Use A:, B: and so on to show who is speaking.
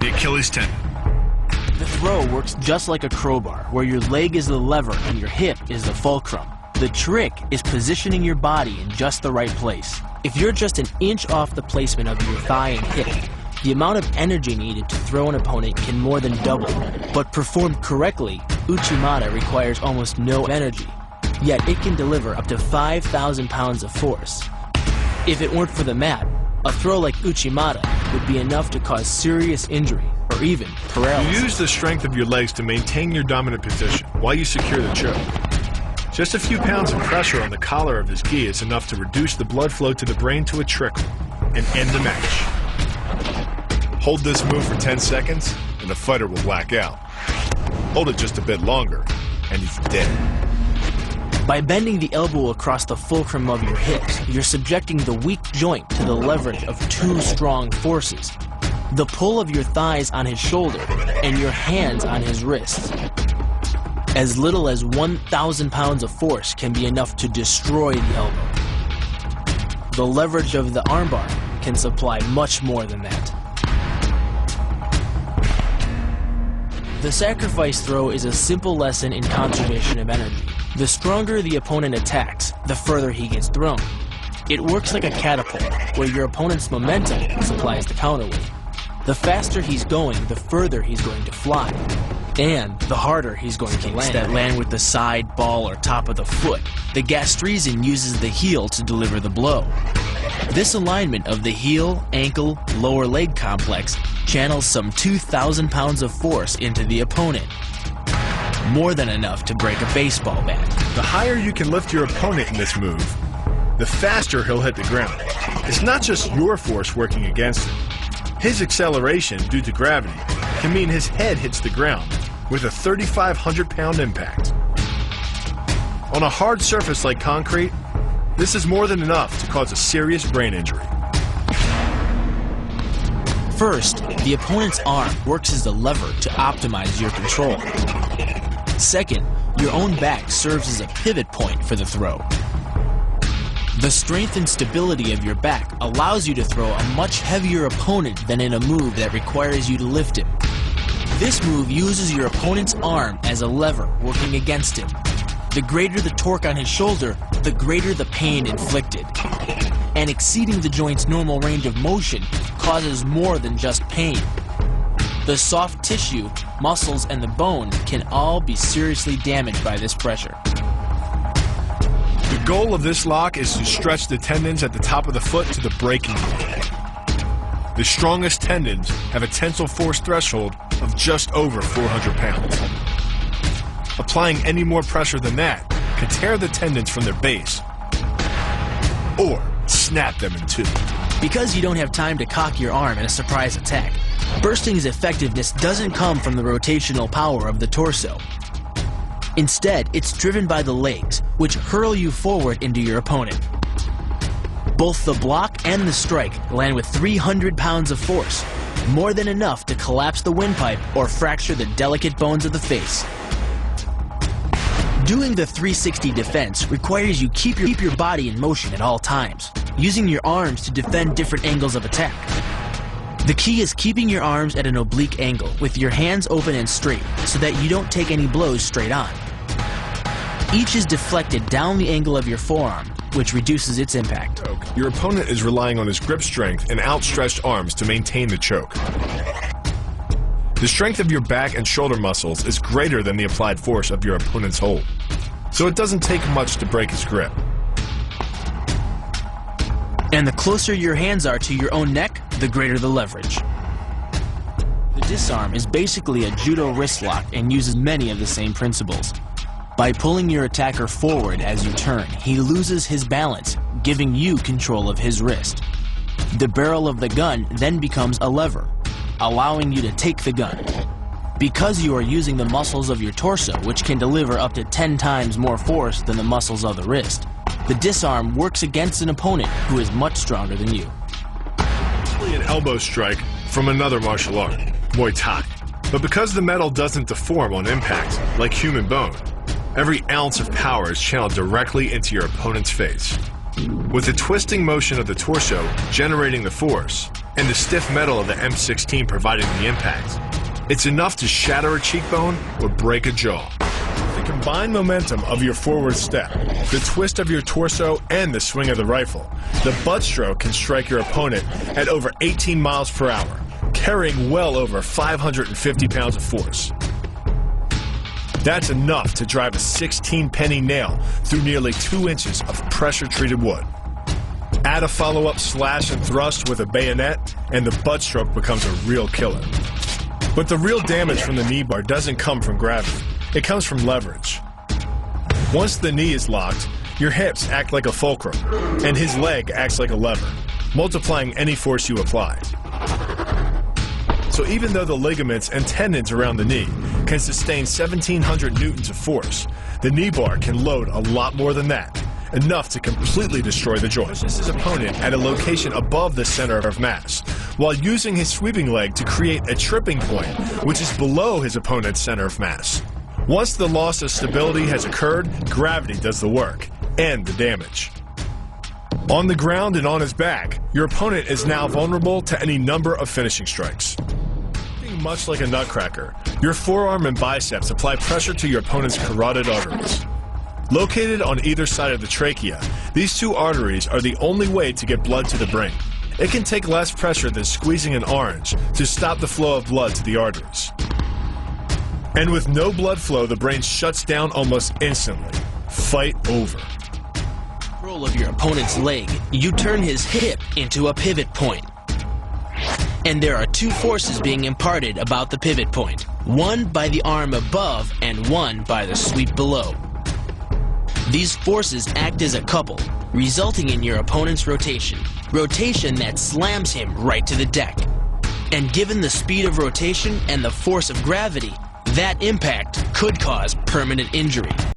A: the Achilles tendon.
B: The throw works just like a crowbar, where your leg is the lever and your hip is the fulcrum. The trick is positioning your body in just the right place. If you're just an inch off the placement of your thigh and hip, the amount of energy needed to throw an opponent can more than double. But performed correctly, Uchimata requires almost no energy, yet it can deliver up to 5,000 pounds of force. If it weren't for the mat, a throw like Uchimata would be enough to cause serious injury or even paralysis.
A: You use the strength of your legs to maintain your dominant position while you secure the choke. Just a few pounds of pressure on the collar of his gi is enough to reduce the blood flow to the brain to a trickle and end the match. Hold this move for 10 seconds and the fighter will black out. Hold it just a bit longer and he's dead.
B: By bending the elbow across the fulcrum of your hips, you're subjecting the weak joint to the leverage of two strong forces: the pull of your thighs on his shoulder and your hands on his wrists. As little as 1,000 pounds of force can be enough to destroy the elbow. The leverage of the armbar can supply much more than that. The sacrifice throw is a simple lesson in conservation of energy. The stronger the opponent attacks, the further he gets thrown. It works like a catapult, where your opponent's momentum supplies the counterweight. The faster he's going, the further he's going to fly. And the harder he's going to land. That land with the side, ball, or top of the foot. The gastrizin uses the heel to deliver the blow. This alignment of the heel, ankle, lower leg complex channels some 2,000 pounds of force into the opponent. More than enough to break a baseball bat.
A: The higher you can lift your opponent in this move, the faster he'll hit the ground. It's not just your force working against him. His acceleration due to gravity can mean his head hits the ground with a 3,500-pound impact. On a hard surface like concrete, this is more than enough to cause a serious brain injury.
B: First, the opponent's arm works as a lever to optimize your control. Second, your own back serves as a pivot point for the throw. The strength and stability of your back allows you to throw a much heavier opponent than in a move that requires you to lift him. This move uses your opponent's arm as a lever working against him. The greater the torque on his shoulder, the greater the pain inflicted. And exceeding the joint's normal range of motion causes more than just pain. The soft tissue, muscles, and the bone can all be seriously damaged by this pressure.
A: The goal of this lock is to stretch the tendons at the top of the foot to the breaking point. The strongest tendons have a tensile force threshold of just over 400 pounds. Applying any more pressure than that can tear the tendons from their base or snap them in two.
B: Because you don't have time to cock your arm in a surprise attack, bursting's effectiveness doesn't come from the rotational power of the torso. Instead, it's driven by the legs, which hurl you forward into your opponent. Both the block and the strike land with 300 pounds of force, more than enough to collapse the windpipe or fracture the delicate bones of the face. Doing the 360 defense requires you keep your body in motion at all times, using your arms to defend different angles of attack. The key is keeping your arms at an oblique angle, with your hands open and straight, so that you don't take any blows straight on. Each is deflected down the angle of your forearm, which reduces its impact.
A: Your opponent is relying on his grip strength and outstretched arms to maintain the choke. The strength of your back and shoulder muscles is greater than the applied force of your opponent's hold, so it doesn't take much to break his grip.
B: And the closer your hands are to your own neck, the greater the leverage. The disarm is basically a judo wrist lock and uses many of the same principles. By pulling your attacker forward as you turn, he loses his balance, giving you control of his wrist. The barrel of the gun then becomes a lever, allowing you to take the gun. Because you are using the muscles of your torso, which can deliver up to 10 times more force than the muscles of the wrist, the disarm works against an opponent who is much stronger than you.
A: An elbow strike from another martial art, Muay Thai. But because the metal doesn't deform on impact, like human bone, every ounce of power is channeled directly into your opponent's face. With the twisting motion of the torso generating the force, and the stiff metal of the M16 providing the impact. It's enough to shatter a cheekbone or break a jaw. The combined momentum of your forward step, the twist of your torso, and the swing of the rifle, the butt stroke can strike your opponent at over 18 miles per hour, carrying well over 550 pounds of force. That's enough to drive a 16-penny nail through nearly 2 inches of pressure-treated wood. Add a follow-up slash and thrust with a bayonet, and the butt stroke becomes a real killer. But the real damage from the knee bar doesn't come from gravity. It comes from leverage. Once the knee is locked, your hips act like a fulcrum, and his leg acts like a lever, multiplying any force you apply. So even though the ligaments and tendons around the knee can sustain 1,700 newtons of force, the knee bar can load a lot more than that, enough to completely destroy the joint. Pushes his opponent at a location above the center of mass, while using his sweeping leg to create a tripping point, which is below his opponent's center of mass. Once the loss of stability has occurred, gravity does the work and the damage. On the ground and on his back, your opponent is now vulnerable to any number of finishing strikes. Much like a nutcracker, your forearm and biceps apply pressure to your opponent's carotid arteries. Located on either side of the trachea, these two arteries are the only way to get blood to the brain. It can take less pressure than squeezing an orange to stop the flow of blood to the arteries. And with no blood flow, the brain shuts down almost instantly. Fight over.
B: Control of your opponent's leg, you turn his hip into a pivot point. And there are 2 forces being imparted about the pivot point, one by the arm above and one by the sweep below. These forces act as a couple, resulting in your opponent's rotation that slams him right to the deck. And given the speed of rotation and the force of gravity, that impact could cause permanent injury.